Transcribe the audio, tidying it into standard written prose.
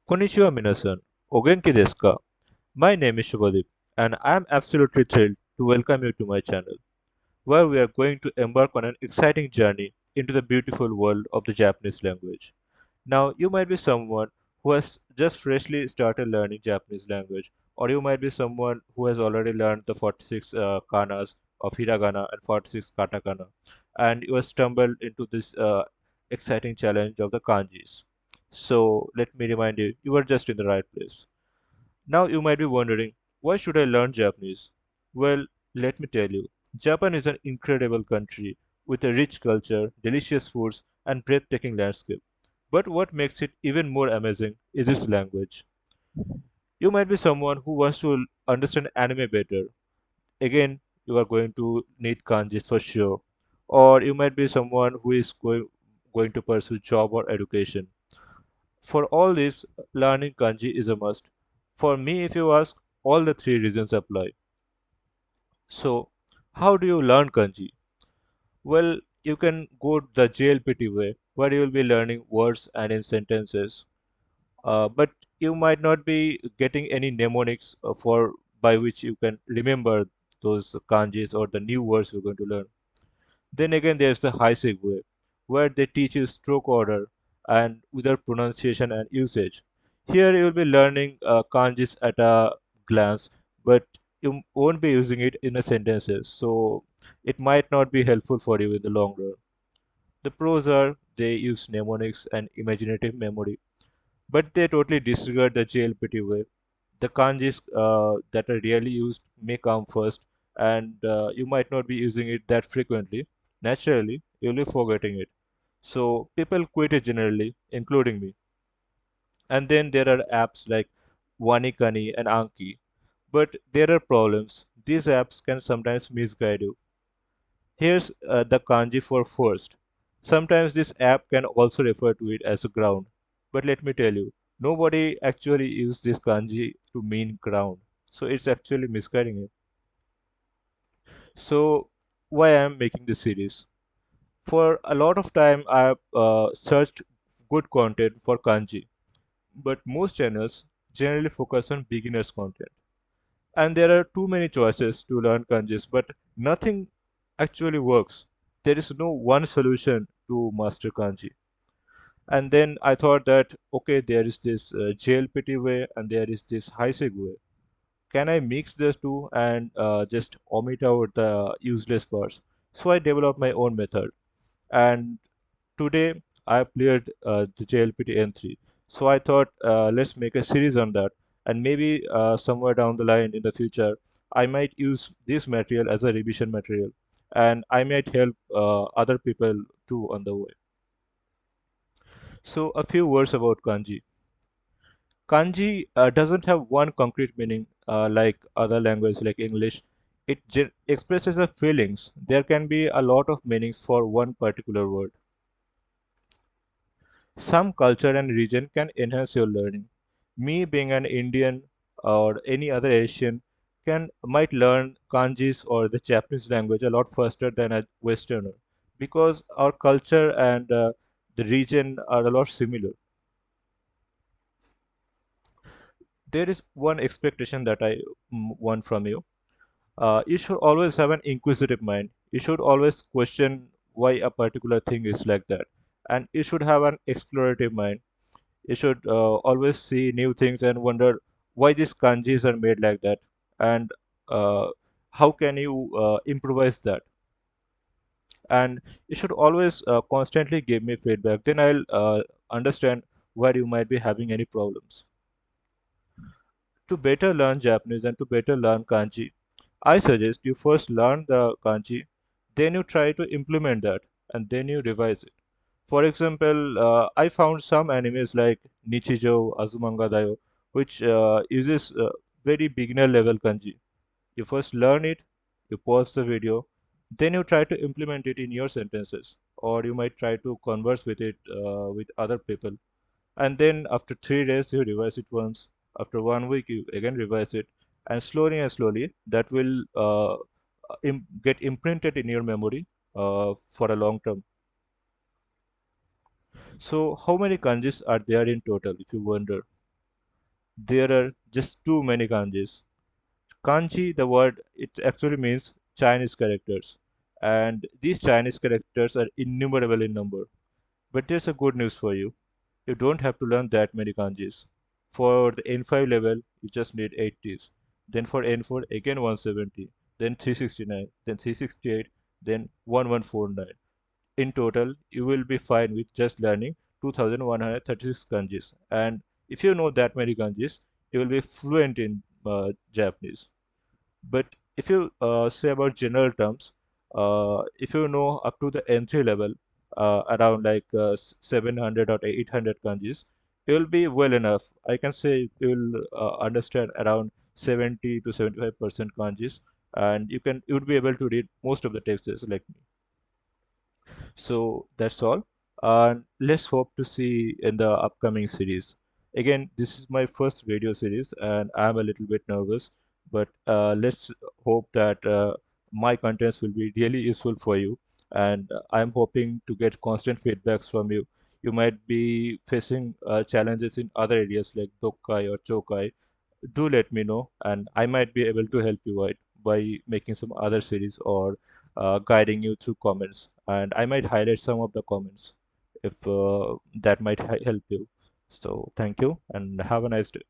Konnichiwa minasan, o genki desu ka? My name is Shubhadeep, and I am absolutely thrilled to welcome you to my channel, where we are going to embark on an exciting journey into the beautiful world of the Japanese language. Now, you might be someone who has just freshly started learning Japanese language, or you might be someone who has already learned the 46 kanas of hiragana and 46 katakana, and you have stumbled into this exciting challenge of the kanjis. So, let me remind you, you are just in the right place. Now, you might be wondering, why should I learn Japanese? Well, let me tell you, Japan is an incredible country with a rich culture, delicious foods, and breathtaking landscape. But what makes it even more amazing is its language. You might be someone who wants to understand anime better. Again, you are going to need kanjis for sure. Or you might be someone who is going to pursue job or education. For all this, learning kanji is a must. For me, if you ask, all the three reasons apply. So, how do you learn kanji? Well, you can go the JLPT way, where you will be learning words and in sentences. But you might not be getting any mnemonics for by which you can remember those kanjis or the new words you're going to learn. Then again, there's the Heisig way, where they teach you stroke order and without pronunciation and usage. Here you will be learning kanjis at a glance, but you won't be using it in a sentences, so it might not be helpful for you in the long run. The pros are they use mnemonics and imaginative memory, but they totally disregard the JLPT way. The kanjis that are really used may come first, and you might not be using it that frequently. Naturally, you'll be forgetting it. So people quit it generally, including me. And then there are apps like Wanikani and Anki. But there are problems. These apps can sometimes misguide you. Here's the kanji for first. Sometimes this app can also refer to it as a ground. But let me tell you, nobody actually uses this kanji to mean ground. So it's actually misguiding you. So why I am making this series? For a lot of time I have searched good content for kanji, but most channels generally focus on beginners content. And there are too many choices to learn kanjis, but nothing actually works. There is no one solution to master kanji. And then I thought that okay, there is this JLPT way and there is this Heisig way. Can I mix the two and just omit out the useless parts? So I developed my own method. And today I cleared the JLPT N3. So I thought let's make a series on that, and maybe somewhere down the line in the future, I might use this material as a revision material, and I might help other people too on the way. So a few words about kanji. Kanji doesn't have one concrete meaning like other languages like English. It expresses the feelings. There can be a lot of meanings for one particular word. Some culture and region can enhance your learning. Me being an Indian or any other Asian can might learn kanjis or the Japanese language a lot faster than a Westerner because our culture and the region are a lot similar. There is one expectation that I want from you. You should always have an inquisitive mind. You should always question why a particular thing is like that, and you should have an explorative mind. You should always see new things and wonder why these kanjis are made like that, and uh, how can you improvise that. And you should always constantly give me feedback, then I'll understand where you might be having any problems. To better learn Japanese and to better learn kanji, I suggest you first learn the kanji, then you try to implement that, and then you revise it. For example, I found some animes like Nichijou, Azumanga Daioh, which uses very beginner level kanji. You first learn it, you pause the video, then you try to implement it in your sentences, or you might try to converse with it with other people. And then after 3 days, you revise it once. After 1 week, you again revise it, and slowly, that will get imprinted in your memory for a long term. So, how many kanjis are there in total, if you wonder? There are just too many kanjis. Kanji, the word, it actually means Chinese characters, and these Chinese characters are innumerable in number. But there's a good news for you. You don't have to learn that many kanjis. For the N5 level, you just need 80s. Then for N4, again 170, then 369, then 368, then 1149. In total, you will be fine with just learning 2136 kanjis. And if you know that many kanjis, you will be fluent in Japanese. But if you say about general terms, if you know up to the N3 level, around like 700 or 800 kanjis, you will be well enough. I can say you will understand around 70 to 75% kanjis, and you would be able to read most of the texts like me. So that's all. And let's hope to see in the upcoming series. Again, this is my first video series, and I'm a little bit nervous, but let's hope that my contents will be really useful for you. And I'm hoping to get constant feedbacks from you. You might be facing challenges in other areas like Dokkai or Chokai. Do let me know, and I might be able to help you out by making some other series or guiding you through comments. And I might highlight some of the comments if that might help you. So thank you and have a nice day.